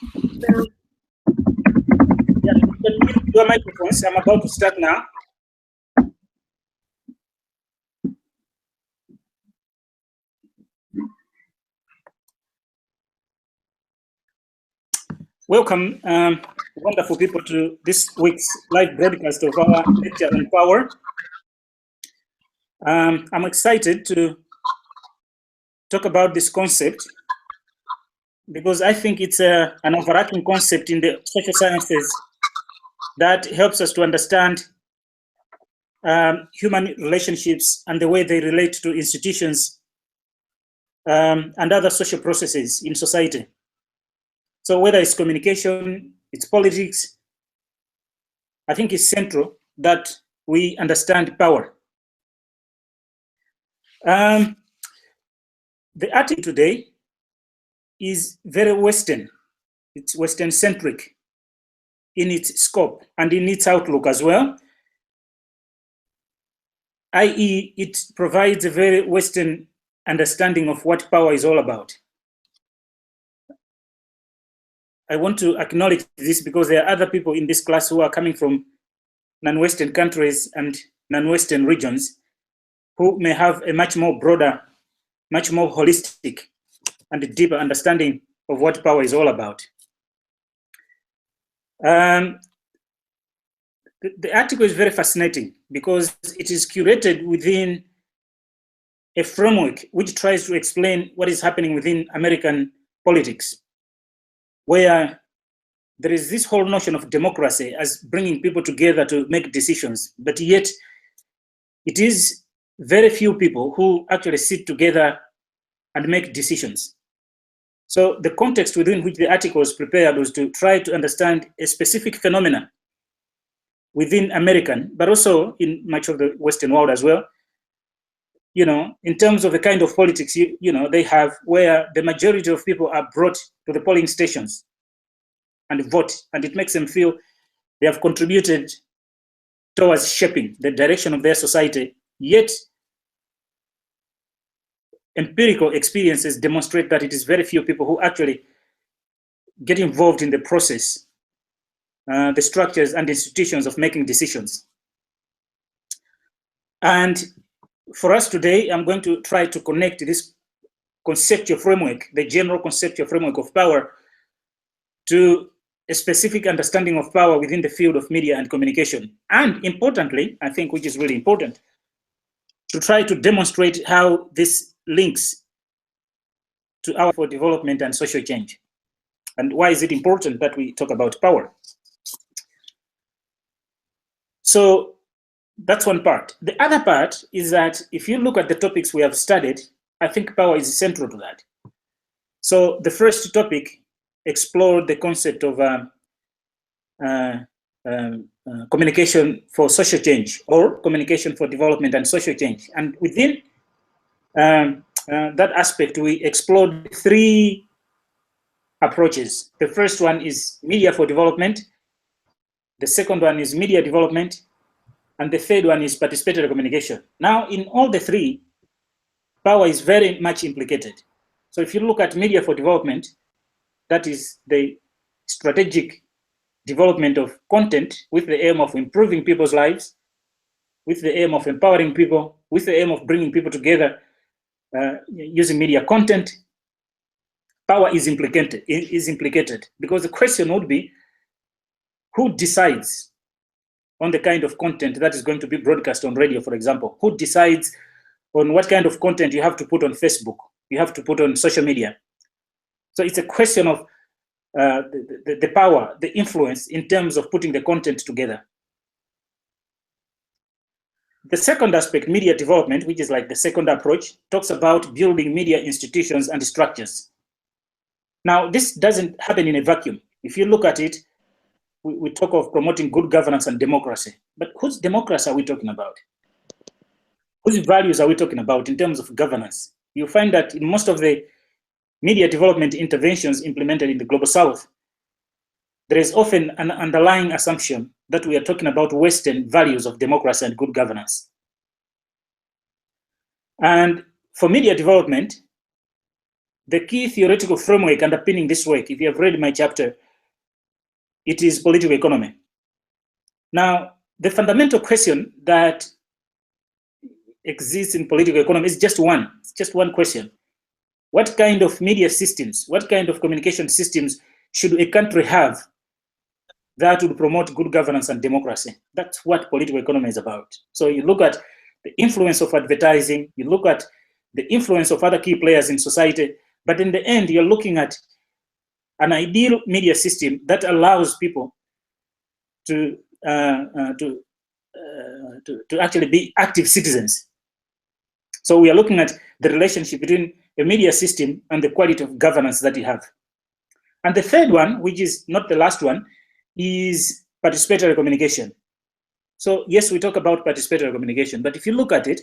Yeah, your microphones. I'm about to start now. Welcome, wonderful people, to this week's live broadcast of our lecture on power. I'm excited to talk about this concept because I think it's an overarching concept in the social sciences that helps us to understand human relationships and the way they relate to institutions and other social processes in society. So whether it's communication, it's politics, I think it's central that we understand power. The article today is very Western. It's Western-centric in its scope and in its outlook as well, i.e. it provides a very Western understanding of what power is all about. I want to acknowledge this because there are other people in this class who are coming from non-Western countries and non-Western regions who may have a much more broader, much more holistic and deeper understanding of what power is all about. The article is very fascinating because it is curated within a framework which tries to explain what is happening within American politics, where there is this whole notion of democracy as bringing people together to make decisions, but yet it is very few people who actually sit together and make decisions. So the context within which the article was prepared was to try to understand a specific phenomenon within American, but also in much of the Western world as well, you know, in terms of the kind of politics, you know, they have, where the majority of people are brought to the polling stations and vote, and it makes them feel they have contributed towards shaping the direction of their society, yet empirical experiences demonstrate that it is very few people who actually get involved in the process, the structures and institutions of making decisions. And for us today, I'm going to try to connect this conceptual framework, the general conceptual framework of power, to a specific understanding of power within the field of media and communication. And importantly, I think, which is really important, to try to demonstrate how this links to our for development and social change. And why is it important that we talk about power? So that's one part. The other part is that if you look at the topics we have studied, I think power is central to that. So the first topic explored the concept of communication for social change, or communication for development and social change. And within that aspect, we explored three approaches. The first one is media for development. The second one is media development. And the third one is participatory communication. Now, in all the three, power is very much implicated. So if you look at media for development, that is the strategic development of content with the aim of improving people's lives, with the aim of empowering people, with the aim of bringing people together using media content. Power is implicated because the question would be, who decides on the kind of content that is going to be broadcast on radio, for example? Who decides on what kind of content you have to put on Facebook, you have to put on social media? So it's a question of the power, the influence in terms of putting the content together. The second aspect, media development, which is like the second approach, talks about building media institutions and structures. Now, this doesn't happen in a vacuum. If you look at it, we talk of promoting good governance and democracy. But whose democracy are we talking about? Whose values are we talking about in terms of governance? You find that in most of the media development interventions implemented in the Global South, there is often an underlying assumption that we are talking about Western values of democracy and good governance. And for media development, the key theoretical framework underpinning this work, if you have read my chapter, it is political economy. Now, the fundamental question that exists in political economy is just one. It's just one question. What kind of media systems, what kind of communication systems should a country have that would promote good governance and democracy? That's what political economy is about. So you look at the influence of advertising, you look at the influence of other key players in society, but in the end, you're looking at an ideal media system that allows people to actually be active citizens. So we are looking at the relationship between a media system and the quality of governance that you have. And the third one, which is not the last one, is participatory communication. So yes, we talk about participatory communication, but if you look at it,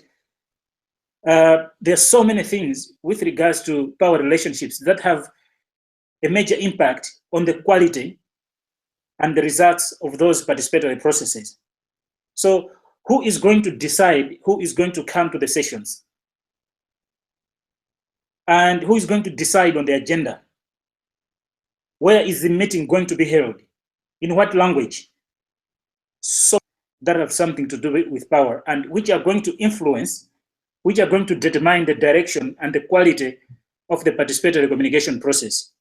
there are so many things with regards to power relationships that have a major impact on the quality and the results of those participatory processes. So who is going to decide who is going to come to the sessions? And who is going to decide on the agenda? Where is the meeting going to be held? In what language? So that have something to do with power, and which are going to influence, which are going to determine the direction and the quality of the participatory communication process.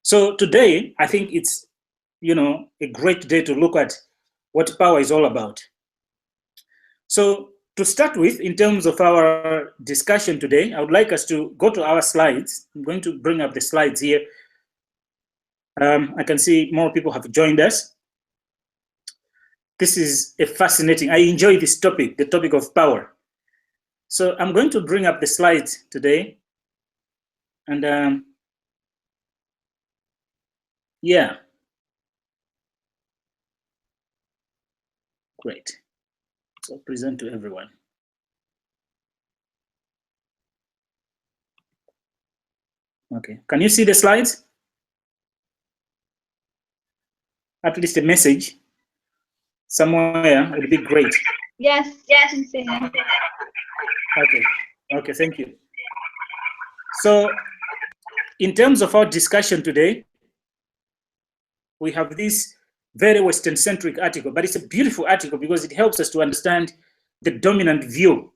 So today, I think it's, a great day to look at what power is all about. So to start with, in terms of our discussion today, I would like us to go to our slides. I'm going to bring up the slides here. I can see more people have joined us. This is a fascinating, I enjoy this topic, the topic of power. So I'm going to bring up the slides today. And yeah. Great. So present to everyone. Okay, can you see the slides? At least a message somewhere would be great. Yes. Okay, thank you. So in terms of our discussion today, we have this very Western-centric article, but it's a beautiful article because it helps us to understand the dominant view,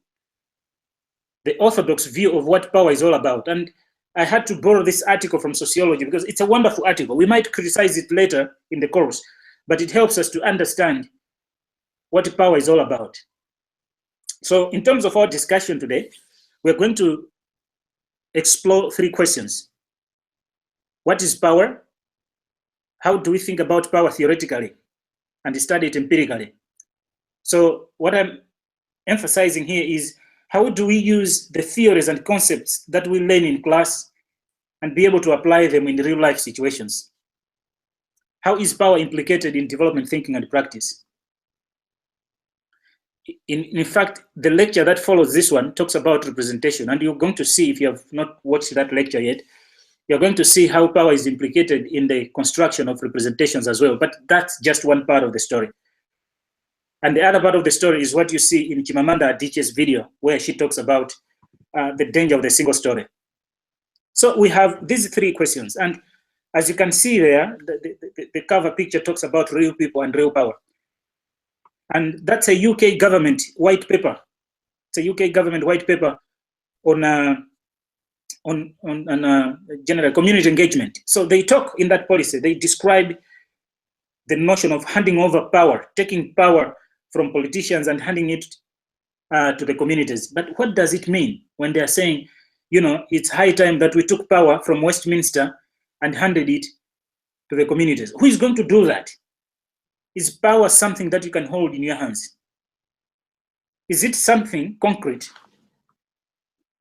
the orthodox view of what power is all about. And I had to borrow this article from sociology because it's a wonderful article. We might criticize it later in the course, but it helps us to understand what power is all about. So in terms of our discussion today, we're going to explore three questions. What is power? How do we think about power theoretically and study it empirically? So what I'm emphasizing here is how do we use the theories and concepts that we learn in class and be able to apply them in real life situations? How is power implicated in development thinking and practice? In fact, the lecture that follows this one talks about representation, and you're going to see, if you have not watched that lecture yet, you're going to see how power is implicated in the construction of representations as well, but that's just one part of the story. And the other part of the story is what you see in Chimamanda Adichie's video, where she talks about the danger of the single story. So we have these three questions, and as you can see there, the cover picture talks about real people and real power. And that's a UK government white paper. It's a UK government white paper on general community engagement. So they talk in that policy, they describe the notion of handing over power, taking power from politicians and handing it to the communities. But what does it mean when they're saying, it's high time that we took power from Westminster and handed it to the communities? Who is going to do that? Is power something that you can hold in your hands? Is it something concrete,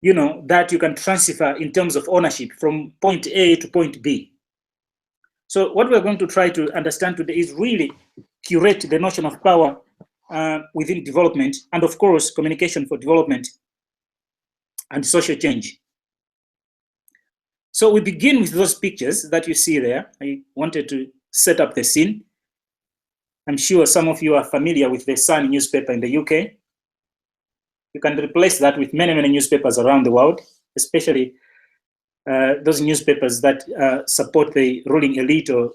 that you can transfer in terms of ownership from point A to point B? So what we're going to try to understand today is really curate the notion of power within development, and of course, communication for development and social change. So we begin with those pictures that you see there. I wanted to set up the scene. I'm sure some of you are familiar with the Sun newspaper in the UK. You can replace that with many, many newspapers around the world, especially those newspapers that support the ruling elite or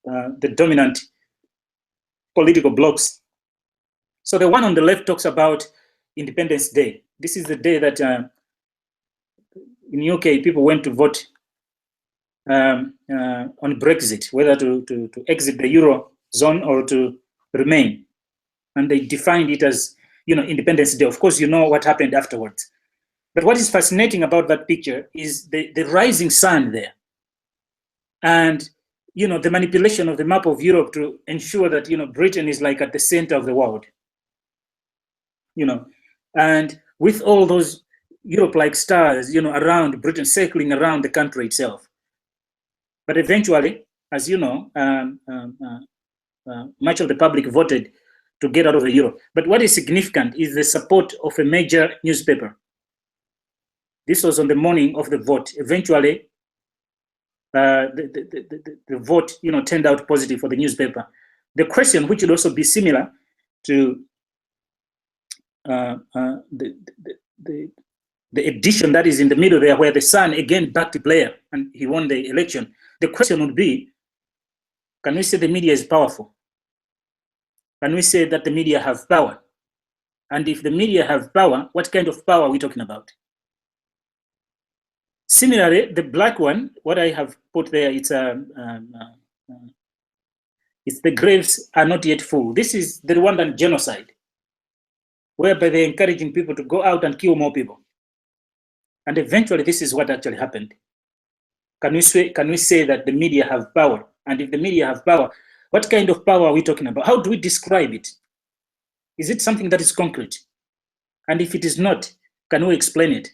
the dominant political blocs. So the one on the left talks about Independence Day. This is the day that in UK people went to vote on Brexit, whether to exit the Eurozone or to remain. And they defined it as, Independence Day. Of course, you know what happened afterwards. But what is fascinating about that picture is the rising sun there. And, the manipulation of the map of Europe to ensure that, Britain is like at the center of the world. And with all those Europe-like stars, around Britain, circling around the country itself. But eventually, as you know, much of the public voted to get out of the euro. But what is significant is the support of a major newspaper. This was on the morning of the vote. Eventually, the vote, turned out positive for the newspaper. The question, which would also be similar to the edition that is in the middle there, where the Sun again backed Blair and he won the election. The question would be, can we say the media is powerful? Can we say that the media have power? And if the media have power, what kind of power are we talking about? Similarly, the black one, what I have put there, it's the graves are not yet full. This is the Rwandan genocide, whereby they're encouraging people to go out and kill more people. And eventually, this is what actually happened. Can we say that the media have power? And if the media have power, what kind of power are we talking about? How do we describe it? Is it something that is concrete? And if it is not, can we explain it?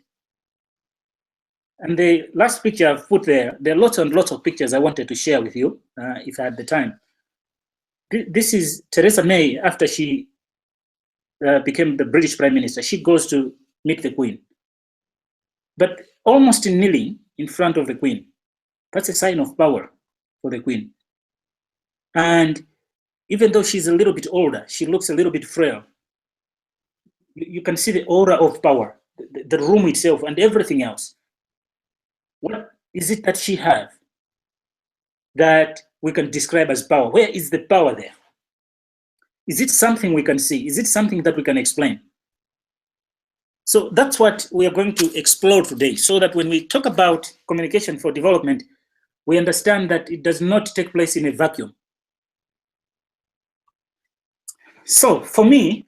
And the last picture I've put there are lots and lots of pictures I wanted to share with you, if I had the time. This is Theresa May after she became the British Prime Minister. She goes to meet the Queen, but almost kneeling in front of the Queen. That's a sign of power for the Queen. And even though she's a little bit older, she looks a little bit frail. You can see the aura of power, the room itself and everything else. What is it that she has that we can describe as power? Where is the power there? Is it something we can see? Is it something that we can explain? So that's what we are going to explore today, so that when we talk about communication for development, we understand that it does not take place in a vacuum. So for me,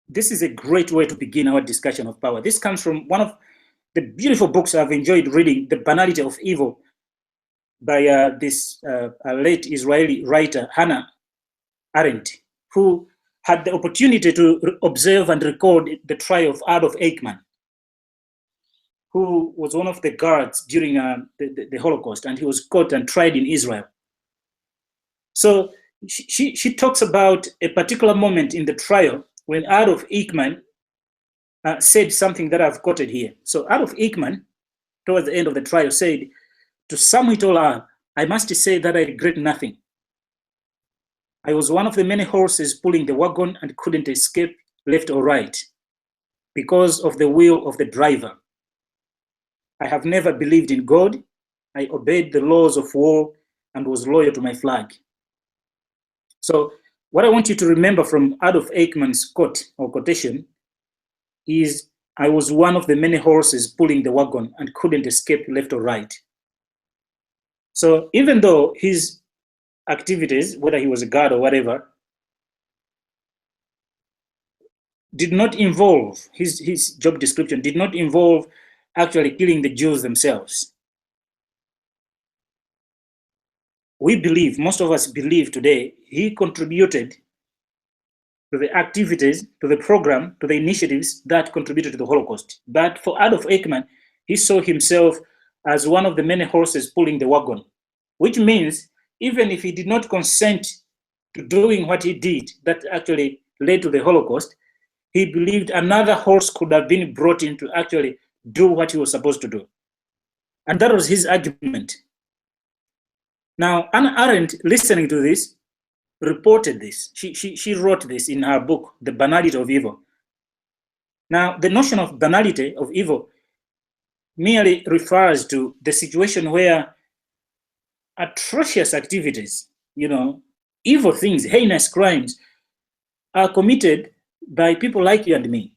this is a great way to begin our discussion of power. This comes from one of the beautiful books I've enjoyed reading, The Banality of Evil, by this late Israeli writer, Hannah Arendt, who had the opportunity to observe and record the trial of Adolf Eichmann, who was one of the guards during the Holocaust, and he was caught and tried in Israel. So she talks about a particular moment in the trial when Adolf Eichmann said something that I've quoted here. So Adolf Eichmann, towards the end of the trial, said, "To sum it all up, I must say that I regret nothing. I was one of the many horses pulling the wagon and couldn't escape left or right because of the will of the driver. I have never believed in God. I obeyed the laws of war and was loyal to my flag." So what I want you to remember from Adolf Eichmann's quote or quotation is, "I was one of the many horses pulling the wagon and couldn't escape left or right." So even though his activities, whether he was a guard or whatever, did not involve, his job description did not involve actually killing the Jews themselves. We believe, most of us believe today, he contributed to the activities, to the program, to the initiatives that contributed to the Holocaust. But for Adolf Eichmann, he saw himself as one of the many horses pulling the wagon, which means even if he did not consent to doing what he did that actually led to the Holocaust, he believed another horse could have been brought in to actually do what he was supposed to do. And that was his argument. Now, Hannah Arendt, listening to this, reported this. She wrote this in her book, The Banality of Evil. Now, the notion of banality of evil merely refers to the situation where atrocious activities, evil things, heinous crimes are committed by people like you and me,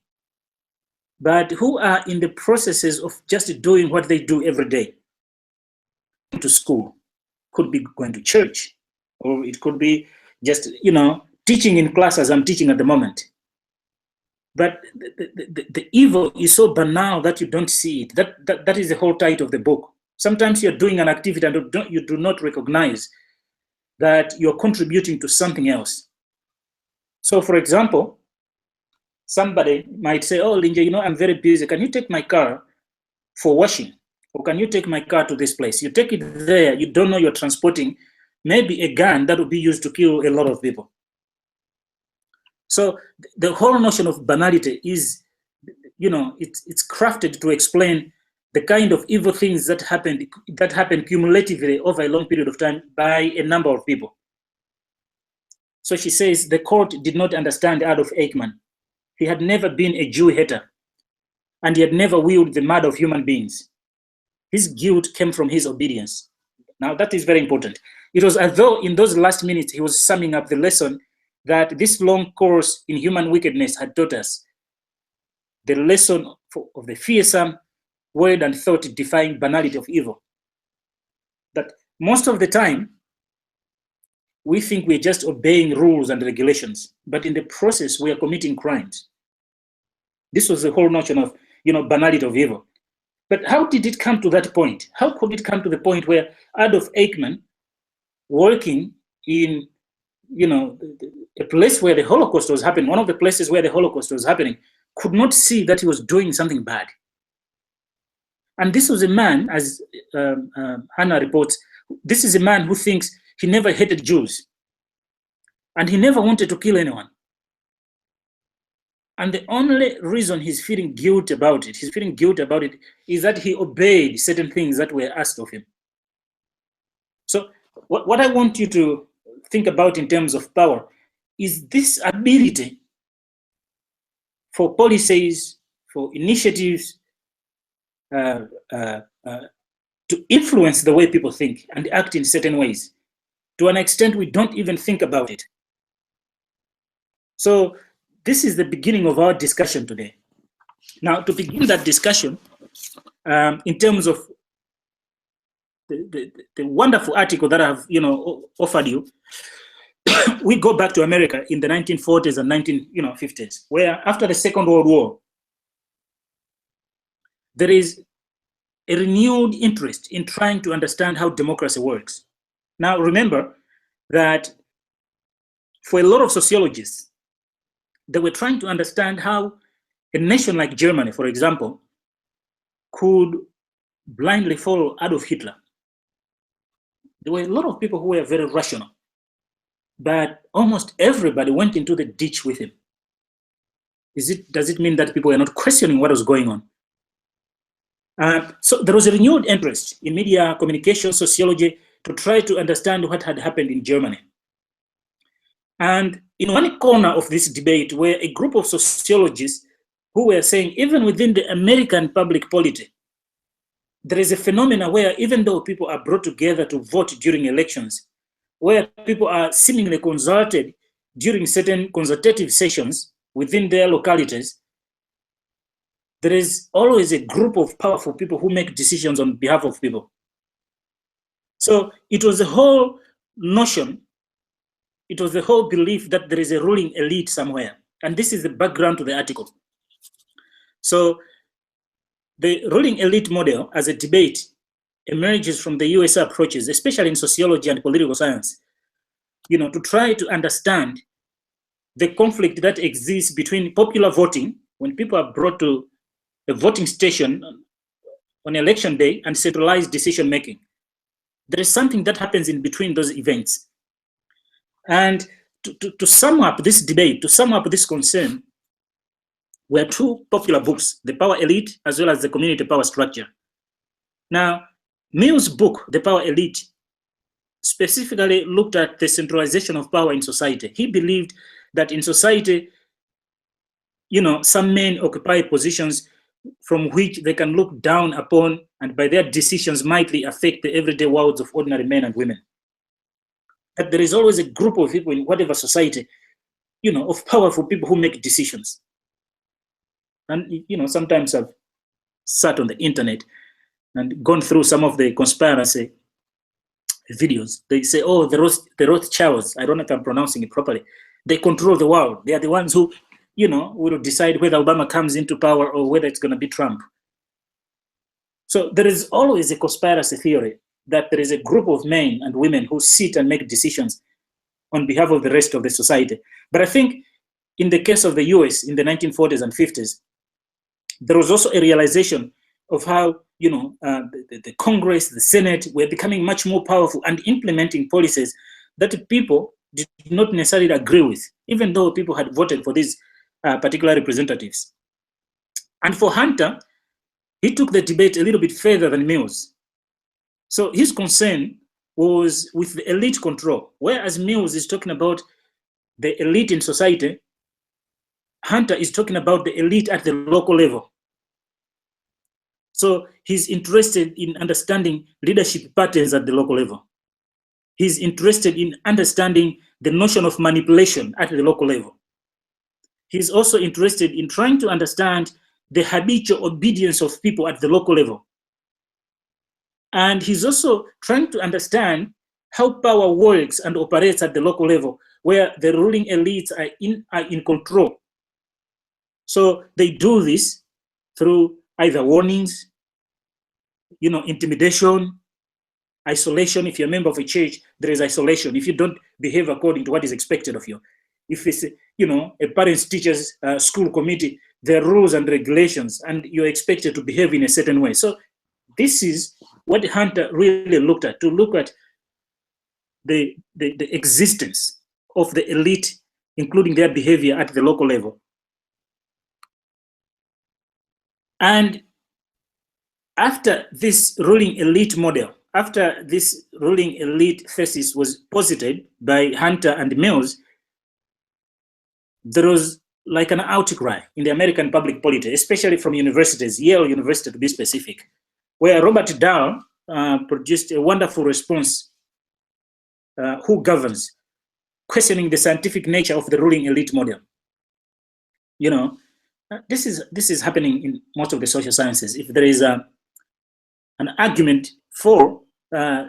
but who are in the processes of just doing what they do every day. To school, could be going to church, or it could be just, teaching in class as I'm teaching at the moment. But the evil is so banal that you don't see it. That is the whole title of the book. Sometimes you're doing an activity and you do not recognize that you're contributing to something else. So, for example, somebody might say, oh, Linja, I'm very busy. Can you take my car for washing? Or can you take my car to this place? You take it there, you don't know you're transporting maybe a gun that will be used to kill a lot of people. So the whole notion of banality is, it's crafted to explain the kind of evil things that happen cumulatively over a long period of time by a number of people. So she says the court did not understand Adolf Eichmann. He had never been a Jew hater, and he had never willed the murder of human beings. His guilt came from his obedience. Now that is very important. It was as though in those last minutes he was summing up the lesson that this long course in human wickedness had taught us. The lesson of the fearsome word and thought defying banality of evil. That most of the time, we think we're just obeying rules and regulations, but in the process, we are committing crimes. This was the whole notion of, banality of evil. But how did it come to that point? How could it come to the point where Adolf Eichmann, working in, a place where the Holocaust was happening, one of the places where the Holocaust was happening, could not see that he was doing something bad? And this was a man, as Hannah reports, this is a man who thinks he never hated Jews. And he never wanted to kill anyone. And the only reason he's feeling guilt about it, is that he obeyed certain things that were asked of him. So what I want you to think about in terms of power is this ability for policies, for initiatives, to influence the way people think and act in certain ways. To an extent, we don't even think about it. So this is the beginning of our discussion today. Now, to begin that discussion, in terms of the wonderful article that I've offered you, we go back to America in the 1940s and 1950s, where after the Second World War, there is a renewed interest in trying to understand how democracy works. Now, remember that for a lot of sociologists, they were trying to understand how a nation like Germany, for example, could blindly follow Adolf Hitler. There were a lot of people who were very rational, but almost everybody went into the ditch with him. Does it mean that people were not questioning what was going on? So there was a renewed interest in media, communication, sociology to try to understand what had happened in Germany. And in one corner of this debate were a group of sociologists who were saying, even within the American public polity, there is a phenomena where even though people are brought together to vote during elections, where people are seemingly consulted during certain consultative sessions within their localities, there is always a group of powerful people who make decisions on behalf of people. So it was the whole notion, it was the whole belief that there is a ruling elite somewhere. And this is the background to the article. So the ruling elite model as a debate emerges from the US approaches, especially in sociology and political science, to try to understand the conflict that exists between popular voting, when people are brought to a voting station on election day, and centralized decision making. There is something that happens in between those events. And to sum up this debate, to sum up this concern, were two popular books, The Power Elite as well as The Community Power Structure. Now, Mill's book, The Power Elite, specifically looked at the centralization of power in society. He believed that in society, some men occupy positions from which they can look down upon, and by their decisions mightily affect the everyday worlds of ordinary men and women. That there is always a group of people in whatever society, of powerful people who make decisions. And, sometimes I've sat on the internet and gone through some of the conspiracy videos. They say, oh, the Rothschilds, I don't know if I'm pronouncing it properly, they control the world. They are the ones who, will decide whether Obama comes into power or whether it's going to be Trump. So there is always a conspiracy theory that there is a group of men and women who sit and make decisions on behalf of the rest of the society. But I think in the case of the US in the 1940s and 50s, there was also a realization of how, the Congress, the Senate were becoming much more powerful and implementing policies that people did not necessarily agree with, even though people had voted for these particular representatives. And for Hunter, he took the debate a little bit further than Mills. So his concern was with the elite control, whereas Mills is talking about the elite in society, Hunter is talking about the elite at the local level. So he's interested in understanding leadership patterns at the local level. He's interested in understanding the notion of manipulation at the local level. He's also interested in trying to understand the habitual obedience of people at the local level. And he's also trying to understand how power works and operates at the local level, where the ruling elites are in control. So they do this through either warnings, intimidation, isolation. If you're a member of a church, there is isolation if you don't behave according to what is expected of you. If it's, a parents, teachers, school committee, there are rules and regulations, and you're expected to behave in a certain way. So this is what Hunter really looked at, to look at the existence of the elite, including their behavior at the local level. And after this ruling elite model, after this ruling elite thesis was posited by Hunter and Mills, there was like an outcry in the American public polity, especially from universities, Yale University to be specific, where Robert Dahl produced a wonderful response, Who Governs?, questioning the scientific nature of the ruling elite model. This is happening in most of the social sciences. If there is an argument for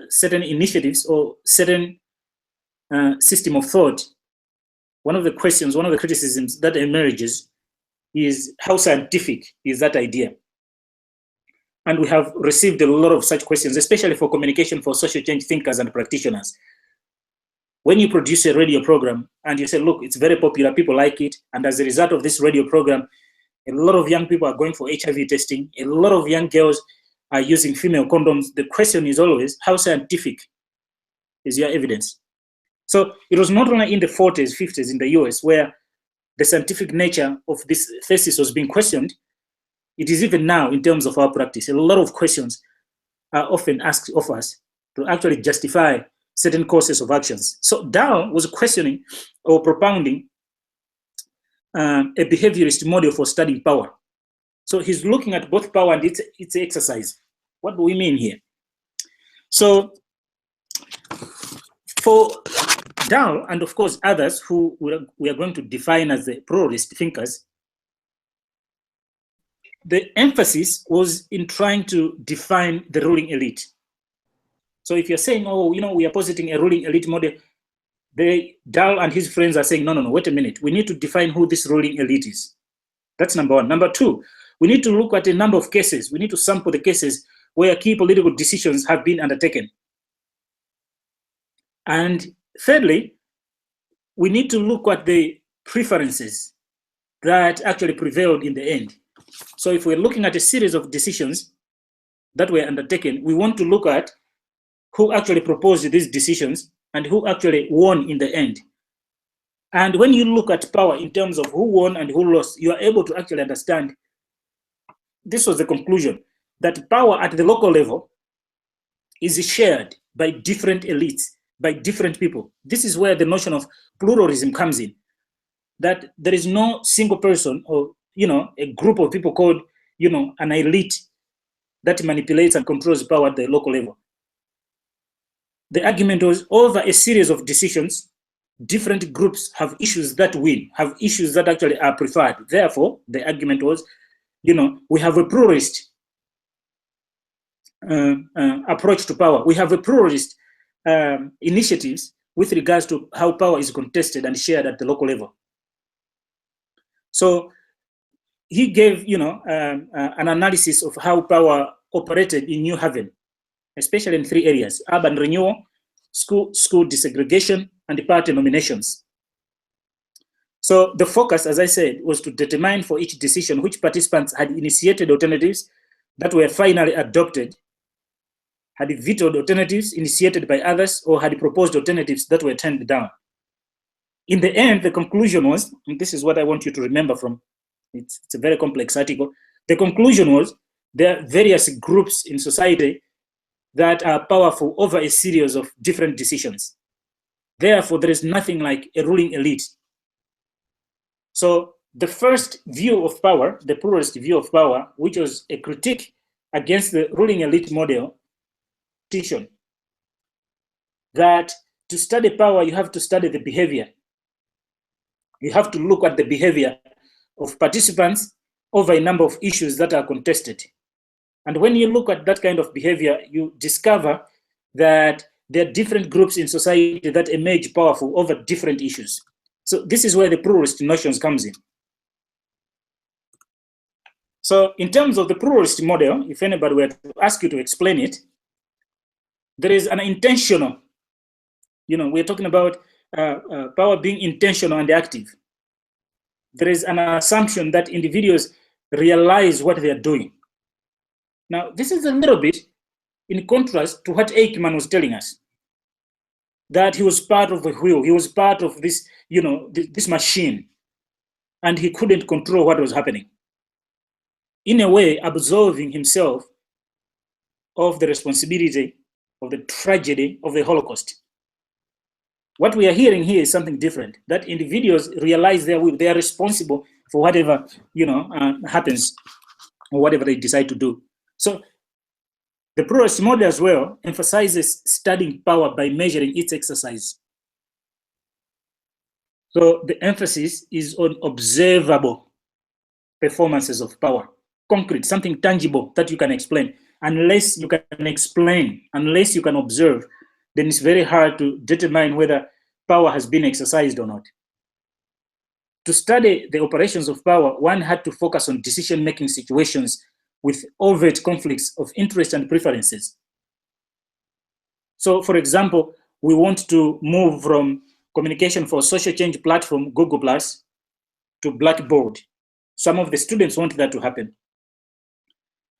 certain initiatives or certain system of thought, one of the criticisms that emerges is how scientific is that idea? And we have received a lot of such questions, especially for communication for social change thinkers and practitioners. When you produce a radio program and you say, look, it's very popular, people like it, and as a result of this radio program, a lot of young people are going for HIV testing, a lot of young girls are using female condoms, the question is always, how scientific is your evidence? So it was not only in the 40s, 50s in the US where the scientific nature of this thesis was being questioned, it is even now in terms of our practice. A lot of questions are often asked of us to actually justify certain courses of actions. So Dahl was questioning or propounding a behaviorist model for studying power. So he's looking at both power and its exercise. What do we mean here? So for Dahl, and of course others who we are going to define as the pluralist thinkers, the emphasis was in trying to define the ruling elite. So if you're saying, oh, we are positing a ruling elite model, Dahl and his friends are saying, no, wait a minute. We need to define who this ruling elite is. That's number one. Number two, we need to look at a number of cases. We need to sample the cases where key political decisions have been undertaken. And thirdly, we need to look at the preferences that actually prevailed in the end. So if we're looking at a series of decisions that were undertaken, we want to look at who actually proposed these decisions and who actually won in the end. And when you look at power in terms of who won and who lost, you are able to actually understand, this was the conclusion, that power at the local level is shared by different elites, by different people. This is where the notion of pluralism comes in, that there is no single person or a group of people called an elite that manipulates and controls power at the local level. The argument was, over a series of decisions, different groups have issues that win, have issues that actually are preferred. Therefore, the argument was, we have a pluralist approach to power. We have a pluralist initiatives with regards to how power is contested and shared at the local level. So he gave, an analysis of how power operated in New Haven, especially in 3 areas: urban renewal, school desegregation, and party nominations. So the focus, as I said, was to determine for each decision which participants had initiated alternatives that were finally adopted, had vetoed alternatives initiated by others, or had proposed alternatives that were turned down. In the end, the conclusion was, and this is what I want you to remember from, it's a very complex article. The conclusion was, there are various groups in society that are powerful over a series of different decisions. Therefore, there is nothing like a ruling elite. So the first view of power, the pluralist view of power, which was a critique against the ruling elite model, that to study power, you have to study the behavior. You have to look at the behavior of participants over a number of issues that are contested. And when you look at that kind of behavior, you discover that there are different groups in society that emerge powerful over different issues. So this is where the pluralist notions comes in. So in terms of the pluralist model, if anybody were to ask you to explain it, there is an intentional, we're talking about power being intentional and active. There is an assumption that individuals realize what they are doing. Now, this is a little bit in contrast to what Eichmann was telling us, that he was part of the wheel, he was part of this, this machine, and he couldn't control what was happening. In a way, absolving himself of the responsibility of the tragedy of the Holocaust. What we are hearing here is something different, that individuals realize their will, they are responsible for whatever, happens, or whatever they decide to do. So the pluralist model as well emphasizes studying power by measuring its exercise. So the emphasis is on observable performances of power, concrete, something tangible that you can explain. Unless you can explain, unless you can observe, then it's very hard to determine whether power has been exercised or not. To study the operations of power, one had to focus on decision-making situations with overt conflicts of interest and preferences. So, for example, we want to move from communication for social change platform, Google+, to Blackboard. Some of the students want that to happen.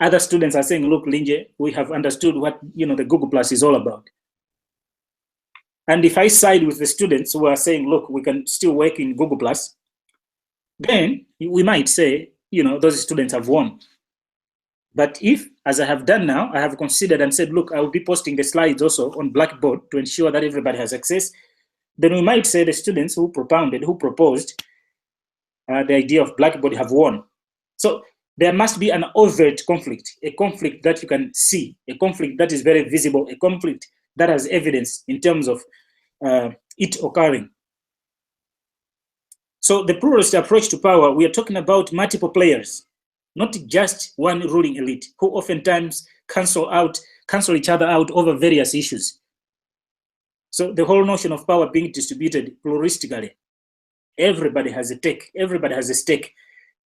Other students are saying, look, Linje, we have understood what the Google+ is all about. And if I side with the students who are saying, look, we can still work in Google+, then we might say, those students have won. But if, as I have done now, I have considered and said, look, I will be posting the slides also on Blackboard to ensure that everybody has access, then we might say the students who proposed the idea of Blackboard have won. So there must be an overt conflict, a conflict that you can see, a conflict that is very visible, a conflict that has evidence in terms of it occurring. So the pluralist approach to power, we are talking about multiple players, not just one ruling elite, who oftentimes cancel each other out over various issues. So the whole notion of power being distributed pluralistically, everybody has a take, everybody has a stake,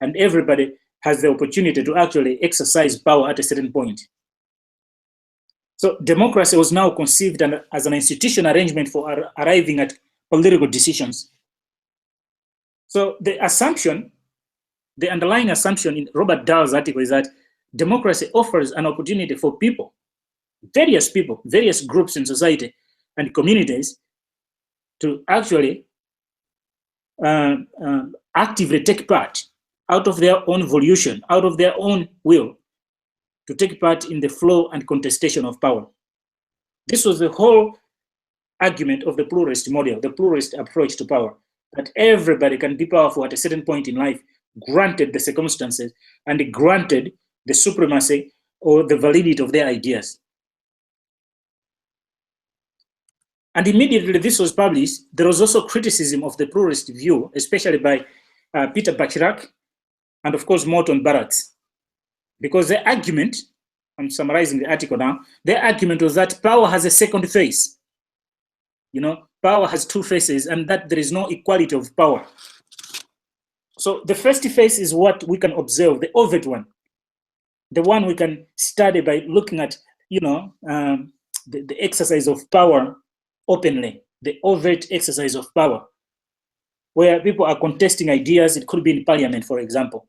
and everybody has the opportunity to actually exercise power at a certain point. So democracy was now conceived as an institutional arrangement for arriving at political decisions. So the underlying assumption in Robert Dahl's article is that democracy offers an opportunity for people, various groups in society and communities to actually actively take part out of their own volition, out of their own will, to take part in the flow and contestation of power. This was the whole argument of the pluralist model, the pluralist approach to power, that everybody can be powerful at a certain point in life, granted the circumstances, and granted the supremacy or the validity of their ideas. And immediately this was published, there was also criticism of the pluralist view, especially by Peter Bachrach and, of course, Morton Barrett. Because the argument, I'm summarizing the article now, the argument was that power has a second face. You know, power has two faces, and that there is no equality of power. So the first face is what we can observe, the overt one, the one we can study by looking at, you know, the exercise of power openly, the overt exercise of power, where people are contesting ideas. It could be in parliament, for example.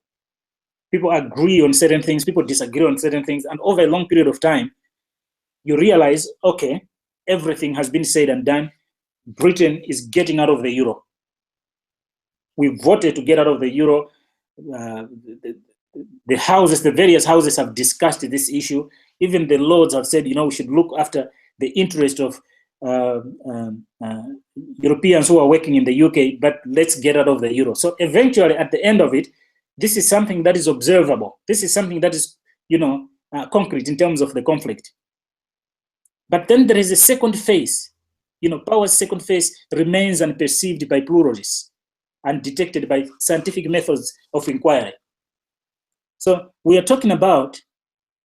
People agree on certain things, people disagree on certain things, and over a long period of time, you realize, okay, everything has been said and done. Britain is getting out of the euro. We voted to get out of the euro. The houses, the various houses have discussed this issue. Even the lords have said, you know, we should look after the interest of Europeans who are working in the UK, but let's get out of the euro. So eventually, at the end of it, this is something that is observable. This is something that is, you know, concrete in terms of the conflict. But then there is a second phase. You know, power's second phase remains unperceived by pluralists and detected by scientific methods of inquiry. So we are talking about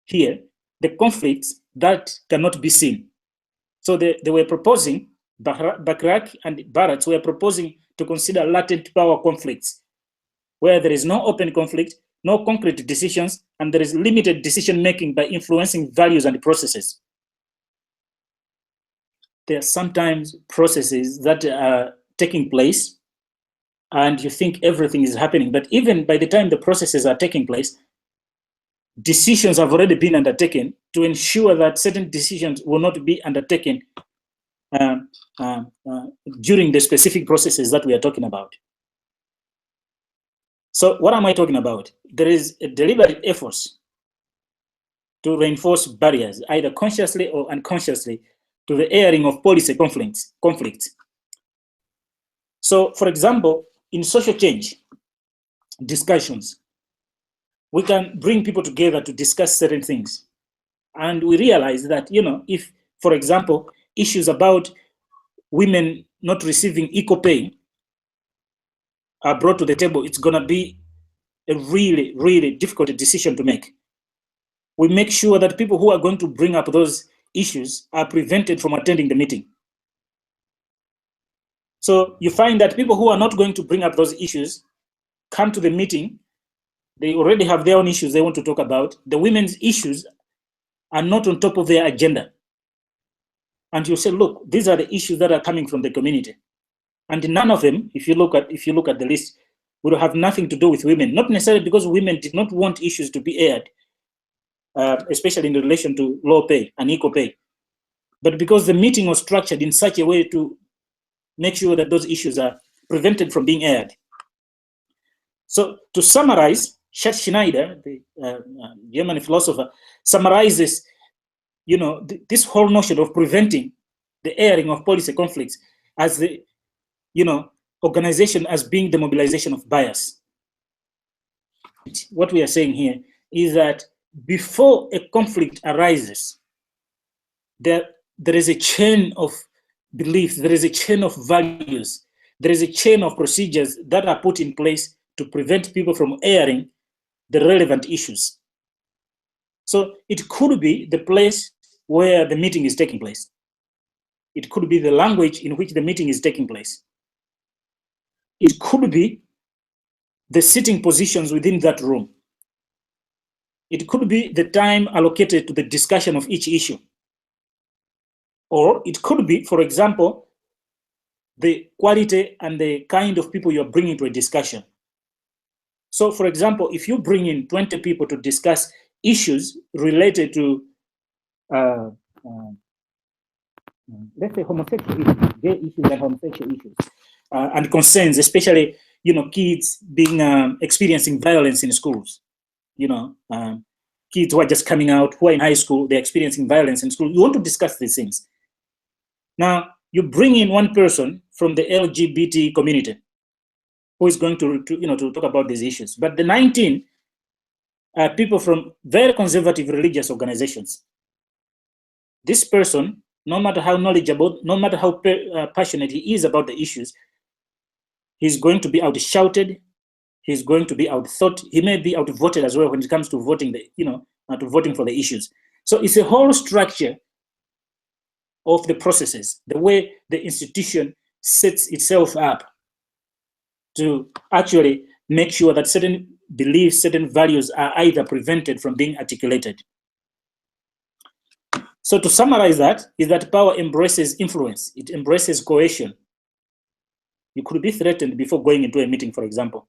here the conflicts that cannot be seen. So they were proposing, Bachrach and Barrett were proposing to consider latent power conflicts, where there is no open conflict, no concrete decisions, and there is limited decision-making by influencing values and processes. There are sometimes processes that are taking place, and you think everything is happening, but even by the time the processes are taking place, decisions have already been undertaken to ensure that certain decisions will not be undertaken during the specific processes that we are talking about. So what am I talking about? There is a deliberate effort to reinforce barriers, either consciously or unconsciously, to the airing of policy conflicts. So, for example, in social change discussions, we can bring people together to discuss certain things. And we realize that, you know, if, for example, issues about women not receiving equal pay are brought to the table, it's going to be a really, really difficult decision to make. We make sure that people who are going to bring up those issues are prevented from attending the meeting. So you find that people who are not going to bring up those issues come to the meeting. They already have their own issues they want to talk about. The women's issues are not on top of their agenda. And you say, look, these are the issues that are coming from the community. And none of them, if you look at the list, would have nothing to do with women. Not necessarily because women did not want issues to be aired, especially in relation to low pay and equal pay, but because the meeting was structured in such a way to make sure that those issues are prevented from being aired. So to summarize, Schneider, the German philosopher, summarizes, you know, this whole notion of preventing the airing of policy conflicts as the, you know, organization as being the mobilization of bias. What we are saying here is that before a conflict arises, there is a chain of beliefs, there is a chain of values, there is a chain of procedures that are put in place to prevent people from airing the relevant issues. So it could be the place where the meeting is taking place. It could be the language in which the meeting is taking place. It could be the sitting positions within that room. It could be the time allocated to the discussion of each issue. Or it could be, for example, the quality and the kind of people you're bringing to a discussion. So, for example, if you bring in 20 people to discuss issues related to, let's say, homosexual issues, gay issues and homosexual issues, and concerns, especially, you know, kids being experiencing violence in schools, you know, kids who are just coming out, who are in high school, they're experiencing violence in school. You want to discuss these things. Now, you bring in one person from the LGBT community. who is going to talk about these issues. But the 19 are people from very conservative religious organizations. This person, no matter how knowledgeable, no matter how passionate he is about the issues, he's going to be outshouted. He's going to be outthought. He may be outvoted as well when it comes to voting to voting for the issues. So it's a whole structure of the processes, the way the institution sets itself up to actually make sure that certain beliefs, certain values are either prevented from being articulated. So to summarize that, is that power embraces influence. It embraces coercion. You could be threatened before going into a meeting, for example.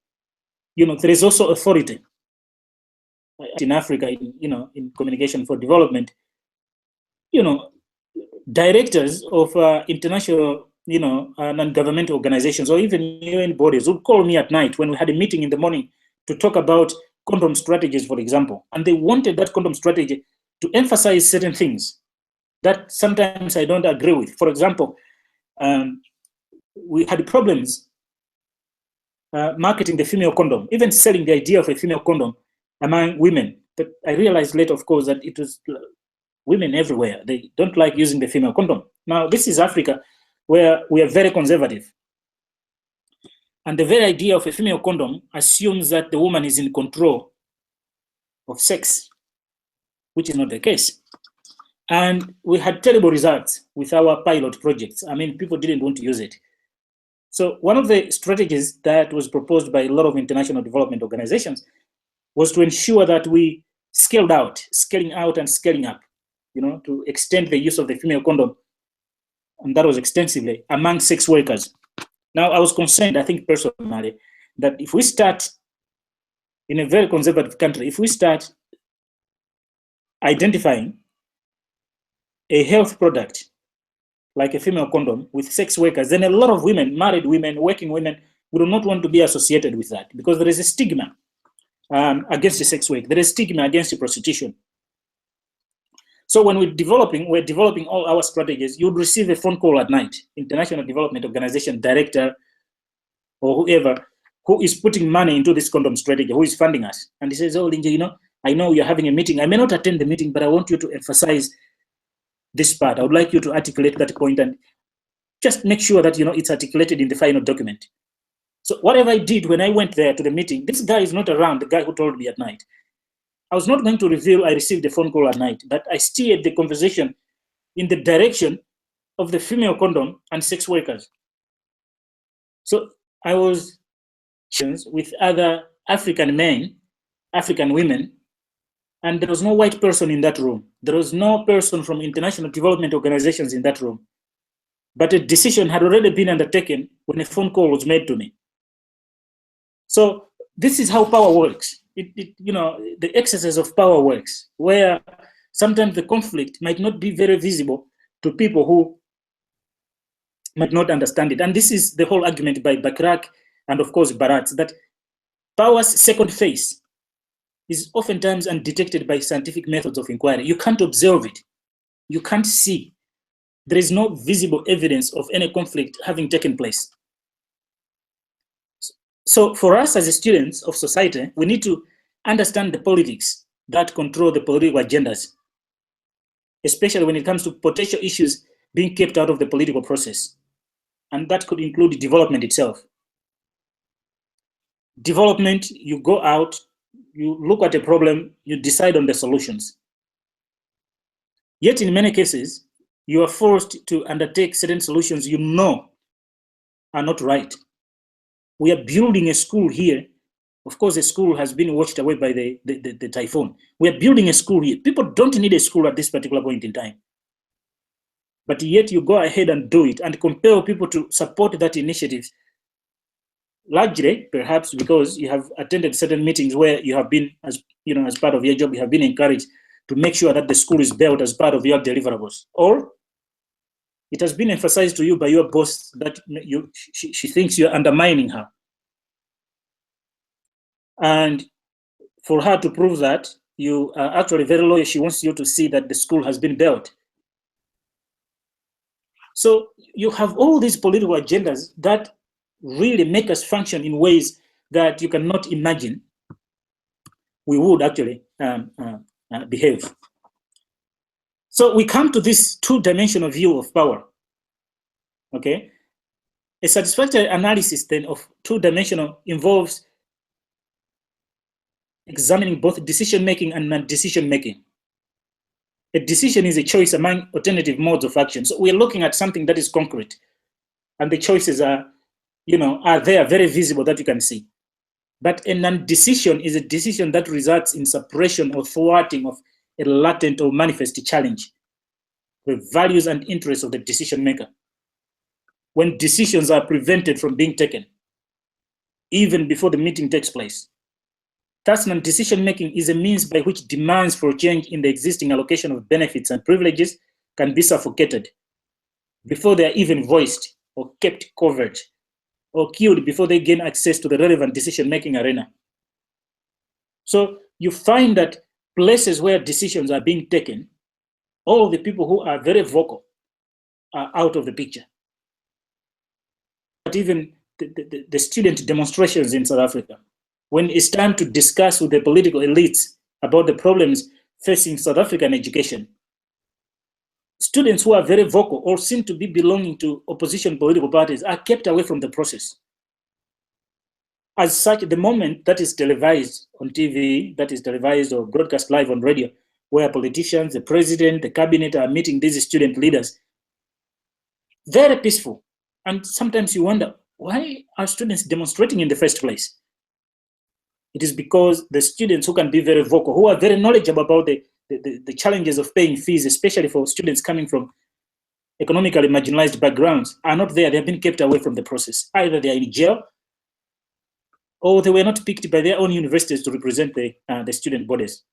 There is also authority. In Africa, in communication for development, directors of international, non-governmental organizations or even UN bodies would call me at night when we had a meeting in the morning to talk about condom strategies, for example. And they wanted that condom strategy to emphasize certain things that sometimes I don't agree with. For example, we had problems marketing the female condom, even selling the idea of a female condom among women. But I realized later, of course, that it was women everywhere. They don't like using the female condom. Now, this is Africa, where we are very conservative. And the very idea of a female condom assumes that the woman is in control of sex, which is not the case. And we had terrible results with our pilot projects. I mean, people didn't want to use it. So one of the strategies that was proposed by a lot of international development organizations was to ensure that we scaling out and scaling up, to extend the use of the female condom. And that was extensively among sex workers. Now, I was concerned, I think personally, that if we start in a very conservative country, if we start identifying a health product like a female condom with sex workers, then a lot of women, married women, working women, would not want to be associated with that because there is a stigma against the sex work. There is stigma against the prostitution. So when we're developing all our strategies, you'd receive a phone call at night, International Development Organization director or whoever who is putting money into this condom strategy, who is funding us. And he says, oh, Linje, I know you're having a meeting. I may not attend the meeting, but I want you to emphasize this part. I would like you to articulate that point and just make sure that it's articulated in the final document. So whatever I did when I went there to the meeting, this guy is not around, the guy who told me at night. I was not going to reveal I received a phone call at night, but I steered the conversation in the direction of the female condom and sex workers. So I was with other African men, African women, and there was no white person in that room. There was no person from international development organizations in that room. But a decision had already been undertaken when a phone call was made to me. So this is how power works. The exercise of power works, where sometimes the conflict might not be very visible to people who might not understand it. And this is the whole argument by Bakrak and of course Barat, that power's second phase is oftentimes undetected by scientific methods of inquiry. You can't observe it. You can't see. There is no visible evidence of any conflict having taken place. So for us as students of society, we need to understand the politics that control the political agendas, especially when it comes to potential issues being kept out of the political process. And that could include development itself. Development, you go out, you look at a problem, you decide on the solutions. Yet in many cases, you are forced to undertake certain solutions you know are not right. We are building a school here. Of course, the school has been washed away by the typhoon. We are building a school here. People don't need a school at this particular point in time. But yet you go ahead and do it and compel people to support that initiative. Largely, perhaps because you have attended certain meetings where you have been, as part of your job, you have been encouraged to make sure that the school is built as part of your deliverables. Or it has been emphasized to you by your boss that she thinks you're undermining her. And for her to prove that, you are actually very loyal. She wants you to see that the school has been built. So you have all these political agendas that really make us function in ways that you cannot imagine we would actually behave. So we come to this two-dimensional view of power, okay? A satisfactory analysis then of two-dimensional involves examining both decision-making and non-decision-making. A decision is a choice among alternative modes of action. So we're looking at something that is concrete, and the choices are, are there, very visible, that you can see. But a non-decision is a decision that results in suppression or thwarting of a latent or manifest challenge, the values and interests of the decision maker. When decisions are prevented from being taken, even before the meeting takes place. Thus, non-decision making is a means by which demands for change in the existing allocation of benefits and privileges can be suffocated before they are even voiced or kept covert, or killed before they gain access to the relevant decision-making arena. So you find that places where decisions are being taken, all the people who are very vocal are out of the picture. But even the student demonstrations in South Africa, when it's time to discuss with the political elites about the problems facing South African education, students who are very vocal or seem to be belonging to opposition political parties are kept away from the process. As such, the moment that is televised on TV, that is televised or broadcast live on radio, where politicians, the president, the cabinet are meeting these student leaders, very peaceful. And sometimes you wonder, why are students demonstrating in the first place? It is because the students who can be very vocal, who are very knowledgeable about the challenges of paying fees, especially for students coming from economically marginalized backgrounds, are not there. They have been kept away from the process. Either they are in jail, or they were not picked by their own universities to represent the student bodies.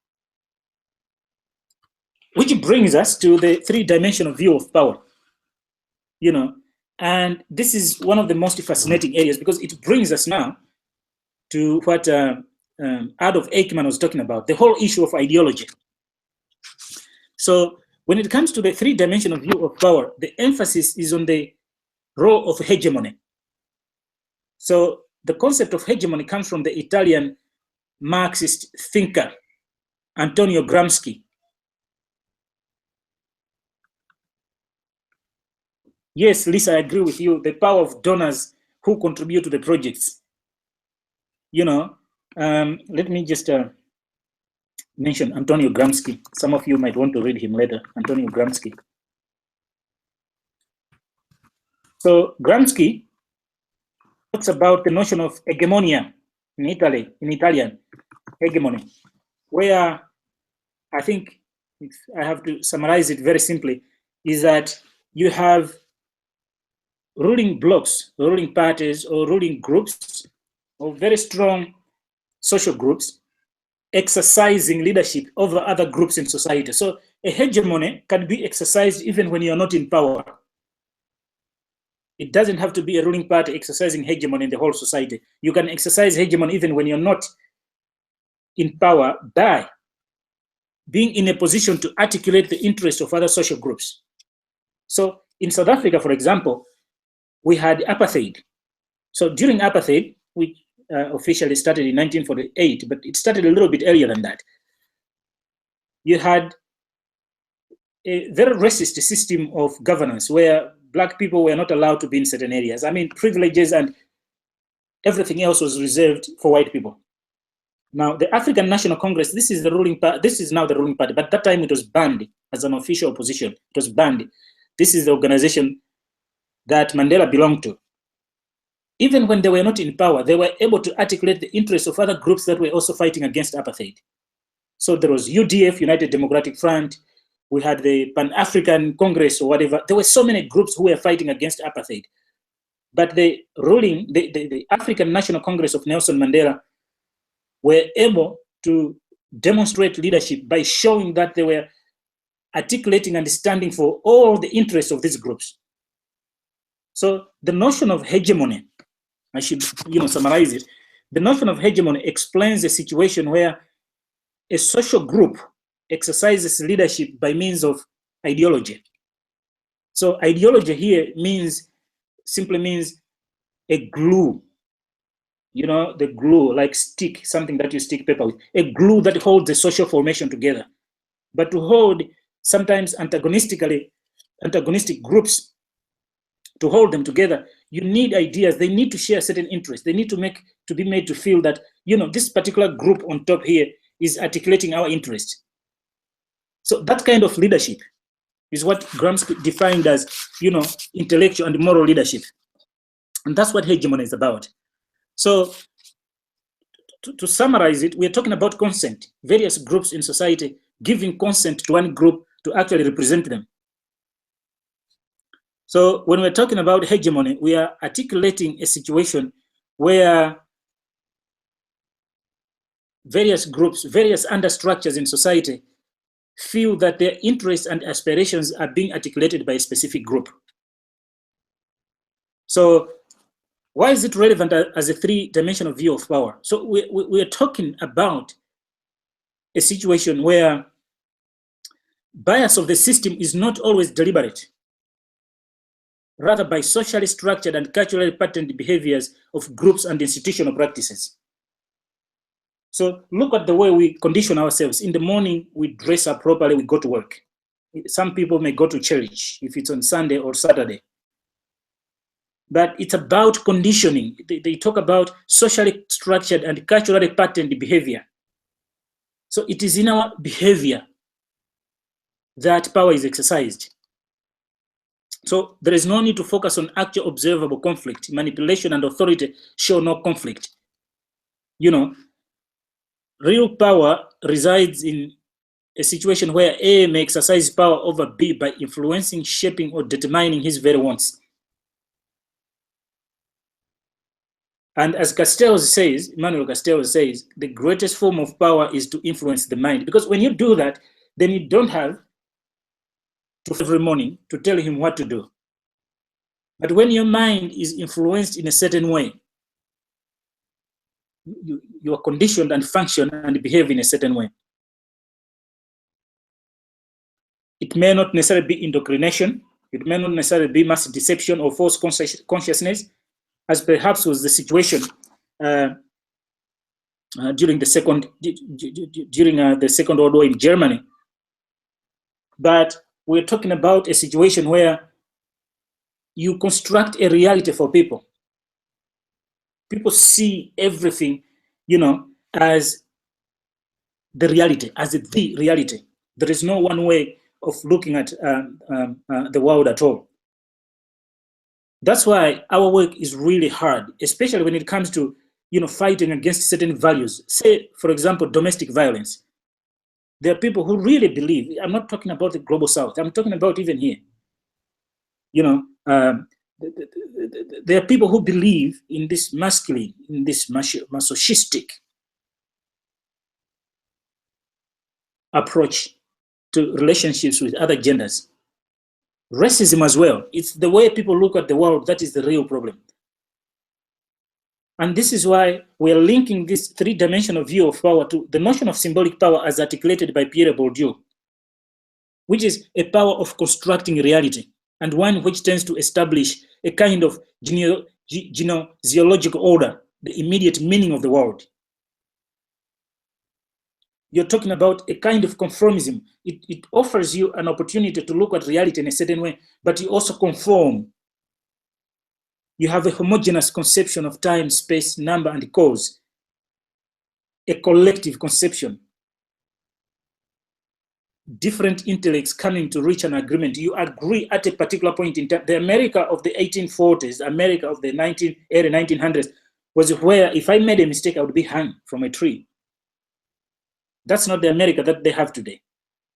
Which brings us to the three-dimensional view of power. And this is one of the most fascinating areas because it brings us now to what Adolf Eichmann was talking about, the whole issue of ideology. So when it comes to the three-dimensional view of power, the emphasis is on the role of hegemony. So the concept of hegemony comes from the Italian Marxist thinker, Antonio Gramsci. Yes, Lisa, I agree with you. The power of donors who contribute to the projects. Let me just mention Antonio Gramsci. Some of you might want to read him later, Antonio Gramsci. So Gramsci talks about the notion of hegemonia in Italian, hegemony, where I think, if I have to summarize it very simply, is that you have ruling blocks, ruling parties, or ruling groups, or very strong social groups exercising leadership over other groups in society. So a hegemony can be exercised even when you're not in power. It doesn't have to be a ruling party exercising hegemony in the whole society. You can exercise hegemony even when you're not in power by being in a position to articulate the interests of other social groups. So in South Africa, for example, we had apartheid. So during apartheid, which officially started in 1948, but it started a little bit earlier than that, you had a very racist system of governance where Black people were not allowed to be in certain areas. I mean, privileges and everything else was reserved for white people. Now, the African National Congress, this is the ruling party. This is now the ruling party, but that time it was banned as an official opposition. It was banned. This is the organization that Mandela belonged to. Even when they were not in power, they were able to articulate the interests of other groups that were also fighting against apartheid. So there was UDF, United Democratic Front. We had the Pan-African Congress or whatever. There were so many groups who were fighting against apartheid. But the African National Congress of Nelson Mandela were able to demonstrate leadership by showing that they were articulating and standing for all the interests of these groups. So the notion of hegemony, I should summarize it. The notion of hegemony explains a situation where a social group exercises leadership by means of ideology. So ideology here simply means a glue, you know, the glue, like stick, something that you stick paper with, a glue that holds the social formation together. But to hold sometimes antagonistic groups, to hold them together, you need ideas. They need to share certain interests. They need to be made to feel that, you know, this particular group on top here is articulating our interest. So that kind of leadership is what Gramsci defined as, you know, intellectual and moral leadership. And that's what hegemony is about. So to summarize it, we're talking about consent, various groups in society giving consent to one group to actually represent them. So when we're talking about hegemony, we are articulating a situation where various groups, various understructures in society feel that their interests and aspirations are being articulated by a specific group. So why is it relevant as a three-dimensional view of power? So we're talking about a situation where bias of the system is not always deliberate, rather by socially structured and culturally patterned behaviors of groups and institutional practices. So look at the way we condition ourselves. In the morning, we dress up properly, we go to work. Some people may go to church if it's on Sunday or Saturday. But it's about conditioning. They talk about socially structured and culturally patterned behavior. So it is in our behavior that power is exercised. So there is no need to focus on actual observable conflict. Manipulation and authority show no conflict. You know, real power resides in a situation where A may exercise power over B by influencing, shaping, or determining his very wants. And as Castells says, Emmanuel Castells says, the greatest form of power is to influence the mind. Because when you do that, then you don't have to every morning to tell him what to do. But when your mind is influenced in a certain way, you are conditioned and function and behave in a certain way. It may not necessarily be indoctrination. It may not necessarily be mass deception or false consciousness, as perhaps was the situation during the Second World War in Germany. But we're talking about a situation where you construct a reality for people. People see everything, you know, as the reality, as the reality. There is no one way of looking at the world at all. That's why our work is really hard, especially when it comes to, you know, fighting against certain values. Say, for example, domestic violence. There are people who really believe, I'm not talking about the global south, I'm talking about even here. You know, there are people who believe in this masculine, in this masochistic approach to relationships with other genders. Racism as well. It's the way people look at the world that is the real problem. And this is why we're linking this three-dimensional view of power to the notion of symbolic power as articulated by Pierre Bourdieu, which is a power of constructing reality, and one which tends to establish a kind of genealogical order, the immediate meaning of the world. You're talking about a kind of conformism. It offers you an opportunity to look at reality in a certain way, but you also conform. You have a homogeneous conception of time, space, number, and cause, a collective conception. Different intellects coming to reach an agreement. You agree at a particular point in time. The America of the 1840s, America of the early 1900s, was where if I made a mistake, I would be hung from a tree. That's not the America that they have today.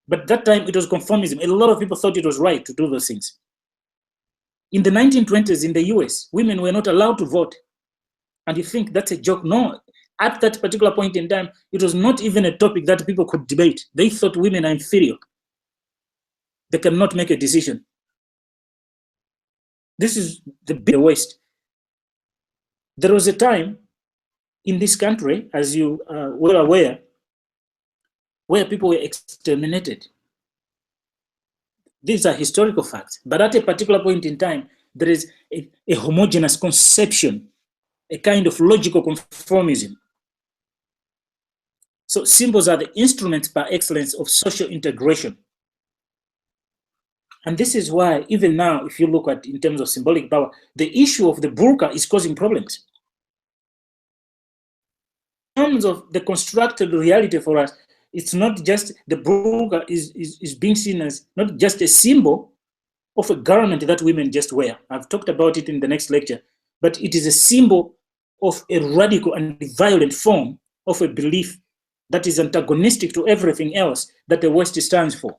But that time it was conformism. A lot of people thought it was right to do those things. In the 1920s in the US, women were not allowed to vote. And you think that's a joke? No, at that particular point in time, it was not even a topic that people could debate. They thought women are inferior. They cannot make a decision. This is the West. There was a time in this country, as you are well aware, where people were exterminated. These are historical facts. But at a particular point in time, there is a homogeneous conception, a kind of logical conformism. So symbols are the instruments par excellence of social integration. And this is why, even now, if you look at in terms of symbolic power, the issue of the burqa is causing problems. In terms of the constructed reality for us, it's not just the burqa is being seen as not just a symbol of a garment that women just wear. I've talked about it in the next lecture, but it is a symbol of a radical and violent form of a belief that is antagonistic to everything else that the West stands for.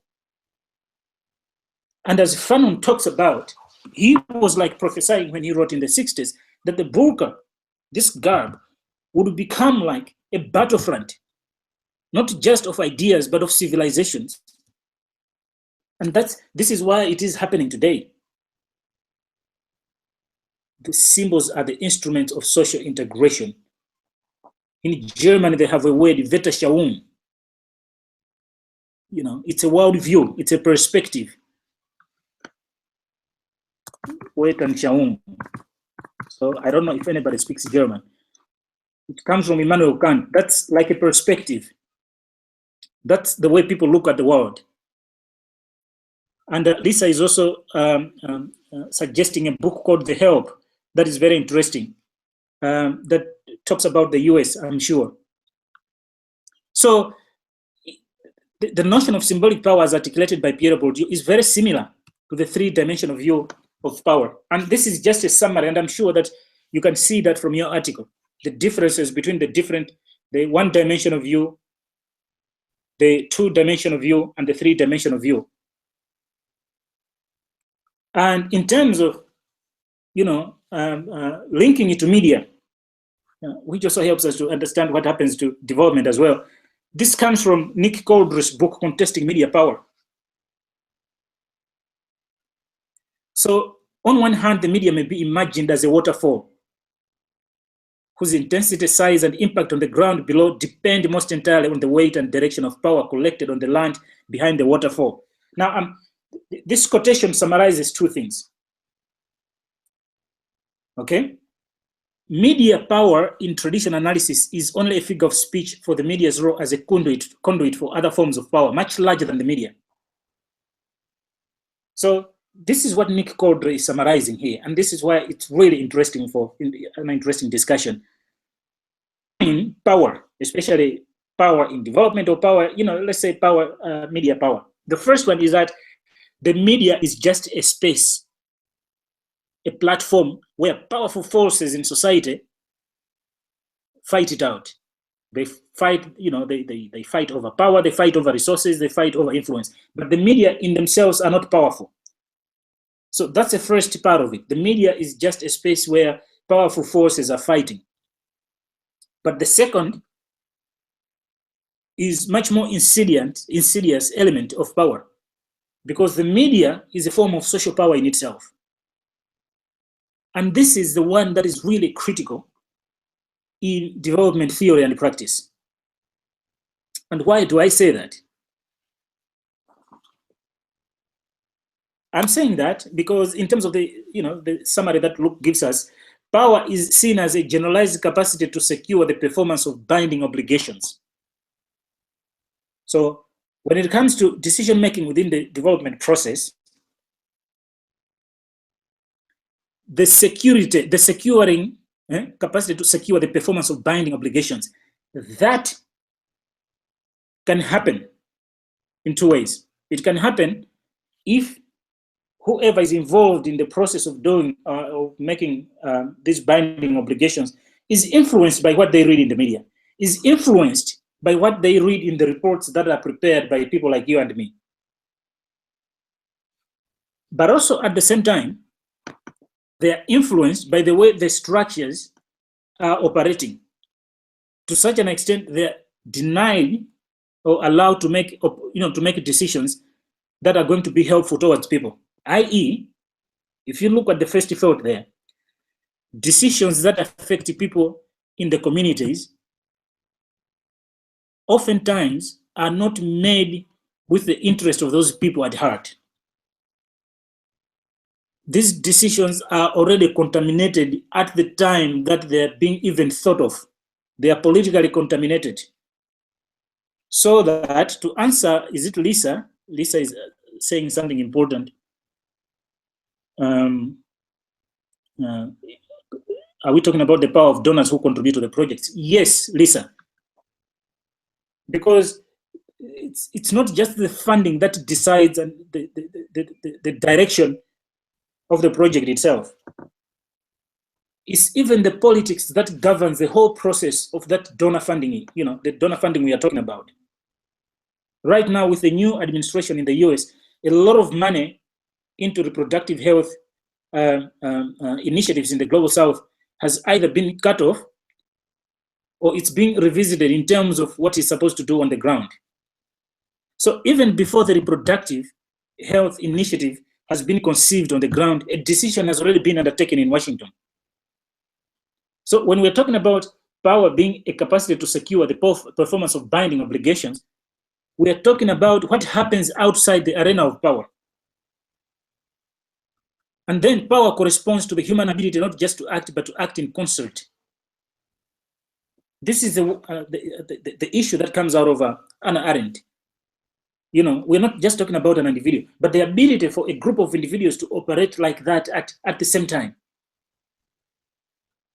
And as Fanon talks about, he was like prophesying when he wrote in the 60s that the burqa, this garb, would become like a battlefront, not just of ideas, but of civilizations. And this is why it is happening today. The symbols are the instruments of social integration. In Germany, they have a word, Weltanschauung. You know, it's a worldview, it's a perspective. Weltanschauung. So I don't know if anybody speaks German. It comes from Immanuel Kant. That's like a perspective. That's the way people look at the world. And Lisa is also suggesting a book called The Help that is very interesting, that talks about the US, I'm sure. So the notion of symbolic power as articulated by Pierre Bourdieu is very similar to the three-dimensional view of power. And this is just a summary, and I'm sure that you can see that from your article, the differences between the one-dimensional view, the two-dimensional view, and the three-dimensional view. And in terms of, linking it to media, which also helps us to understand what happens to development as well. This comes from Nick Coldry's book, Contesting Media Power. So on one hand, the media may be imagined as a waterfall whose intensity, size, and impact on the ground below depend most entirely on the weight and direction of power collected on the land behind the waterfall. Now, this quotation summarizes two things. Okay? Media power in traditional analysis is only a figure of speech for the media's role as a conduit for other forms of power, much larger than the media. So this is what Nick Coldry is summarizing here, and this is why it's really interesting for an interesting discussion. In power, especially power in development or power, let's say power, media power. The first one is that the media is just a space, a platform where powerful forces in society fight it out. They fight, they fight over power, they fight over resources, they fight over influence. But the media in themselves are not powerful. So that's the first part of it. The media is just a space where powerful forces are fighting. But the second is much more insidious element of power, because the media is a form of social power in itself. And this is the one that is really critical in development theory and practice. And why do I say that? I'm saying that because in terms of the summary that Luke gives us, power is seen as a generalized capacity to secure the performance of binding obligations. So when it comes to decision-making within the development process, the securing capacity to secure the performance of binding obligations, that can happen in two ways. It can happen if whoever is involved in the process of doing or making these binding obligations is influenced by what they read in the media, is influenced by what they read in the reports that are prepared by people like you and me. But also at the same time, they are influenced by the way the structures are operating. To such an extent, they're denied or allowed to make, decisions that are going to be helpful towards people. I.e., if you look at the first thought there, decisions that affect people in the communities oftentimes are not made with the interest of those people at heart. these decisions are already contaminated at the time that they're being even thought of. They are politically contaminated. So that to answer, is it Lisa? Lisa is saying something important. Are we talking about the power of donors who contribute to the projects? Yes, Lisa. Because it's not just the funding that decides the direction of the project itself. It's even the politics that governs the whole process of that donor funding, the donor funding we are talking about. Right now, with the new administration in the US, a lot of money into reproductive health initiatives in the global south has either been cut off or it's being revisited in terms of what it's supposed to do on the ground. So even before the reproductive health initiative has been conceived on the ground, a decision has already been undertaken in Washington. So when we're talking about power being a capacity to secure the performance of binding obligations, we are talking about what happens outside the arena of power. And then power corresponds to the human ability not just to act, but to act in concert. This is the issue that comes out of Hannah Arendt. We're not just talking about an individual, but the ability for a group of individuals to operate like that at the same time.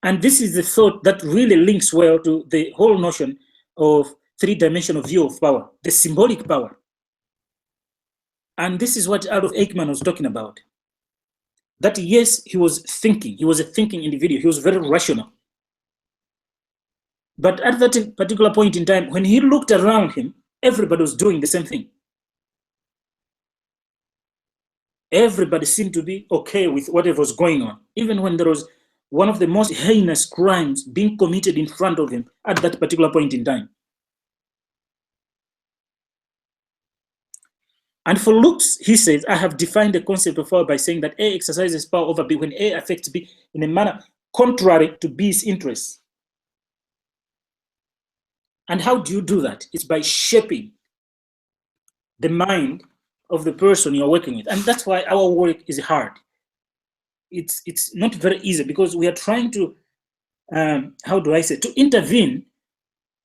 And this is the thought that really links well to the whole notion of three-dimensional view of power, the symbolic power. And this is what Adolf Eichmann was talking about. That yes, he was thinking. He was a thinking individual. He was very rational. But at that particular point in time, when he looked around him, everybody was doing the same thing. Everybody seemed to be okay with whatever was going on, even when there was one of the most heinous crimes being committed in front of him at that particular point in time. And for Lux, he says, I have defined the concept of power by saying that A exercises power over B when A affects B in a manner contrary to B's interests. And how do you do that? It's by shaping the mind of the person you're working with. And that's why our work is hard. It's not very easy because we are trying to, to intervene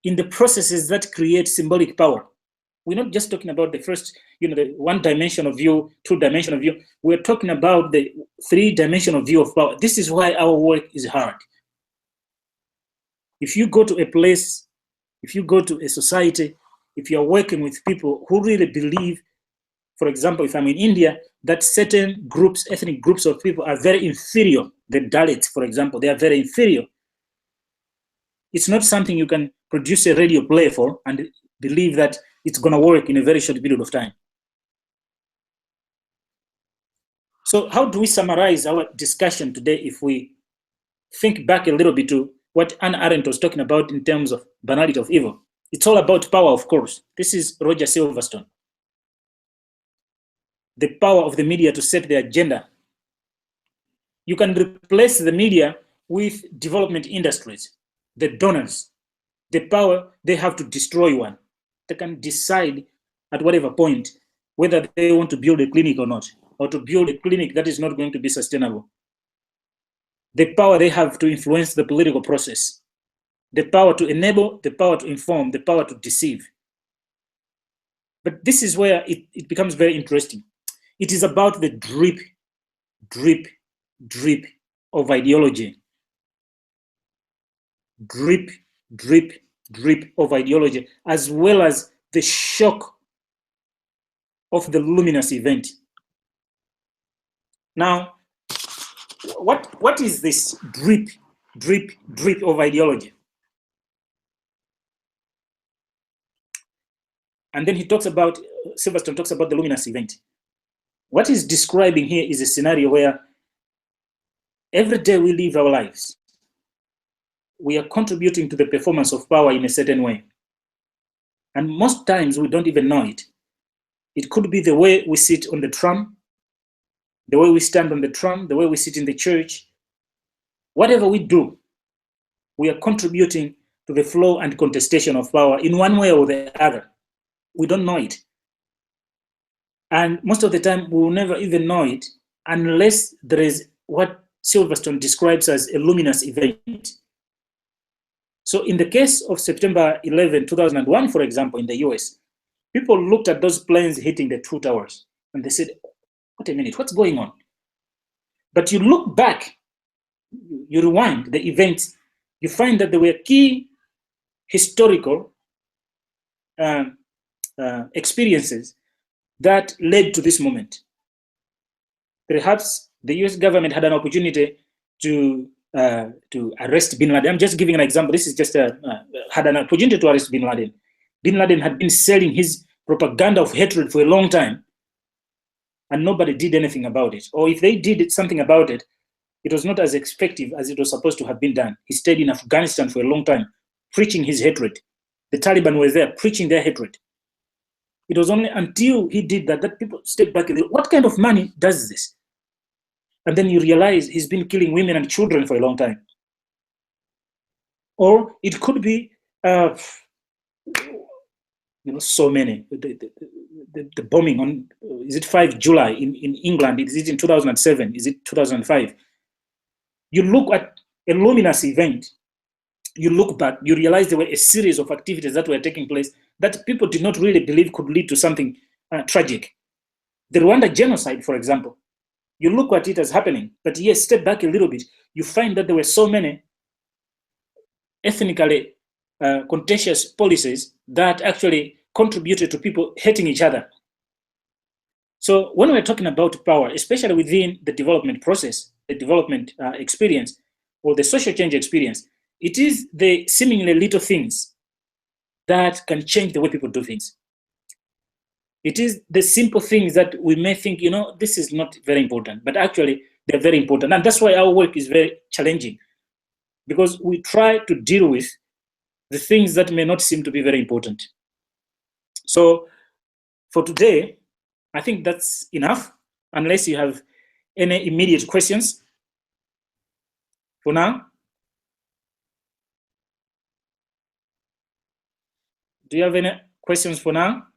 in the processes that create symbolic power. We're not just talking about the first, the one-dimensional view, two-dimensional view. We're talking about the three-dimensional view of power. This is why our work is hard. If you go to a place, if you go to a society, if you're working with people who really believe, for example, if I'm in India, that certain groups, ethnic groups of people are very inferior, the Dalits, for example, they are very inferior. It's not something you can produce a radio play for and believe that it's going to work in a very short period of time. So how do we summarize our discussion today if we think back a little bit to what Hannah Arendt was talking about in terms of banality of evil? It's all about power, of course. This is Roger Silverstone. The power of the media to set the agenda. You can replace the media with development industries, the donors, the power they have to destroy one. They can decide at whatever point whether they want to build a clinic or not, or to build a clinic that is not going to be sustainable. The power they have to influence the political process, the power to enable, the power to inform, the power to deceive. But this is where it becomes very interesting. It is about the drip, drip, drip of ideology. Drip, drip, drip of ideology, as well as the shock of the luminous event. Now, what is this drip, drip, drip of ideology? And then Silverstone talks about the luminous event. What he's describing here is a scenario where every day we live our lives, we are contributing to the performance of power in a certain way. And most times we don't even know it. It could be the way we sit on the tram, the way we stand on the tram, the way we sit in the church. Whatever we do, we are contributing to the flow and contestation of power in one way or the other. We don't know it. And most of the time, we will never even know it unless there is what Silverstone describes as a luminous event. So in the case of September 11, 2001, for example, in the US, people looked at those planes hitting the two towers and they said, wait a minute, what's going on? But you look back, you rewind the events, you find that there were key historical experiences that led to this moment. Perhaps the US government had an opportunity to arrest bin Laden. I'm just giving an example. This is just had an opportunity to arrest bin Laden. Bin Laden had been selling his propaganda of hatred for a long time, and nobody did anything about it. Or if they did something about it, it was not as effective as it was supposed to have been done. He stayed in Afghanistan for a long time, preaching his hatred. The Taliban were there preaching their hatred. It was only until he did that that people stepped back and said, what kind of money does this? And then you realize he's been killing women and children for a long time. Or it could be, so many. The bombing on, is it 5 July in England? Is it in 2007? Is it 2005? You look at a luminous event, you look back, you realize there were a series of activities that were taking place that people did not really believe could lead to something tragic. The Rwanda genocide, for example, you look at it as happening, but yes, step back a little bit, you find that there were so many ethnically contentious policies that actually contributed to people hating each other. So when we're talking about power, especially within the development process, the development experience, or the social change experience, it is the seemingly little things that can change the way people do things. It is the simple things that we may think, this is not very important, but actually they're very important. And that's why our work is very challenging, because we try to deal with the things that may not seem to be very important. So for today, I think that's enough, unless you have any immediate questions for now. Do you have any questions for now?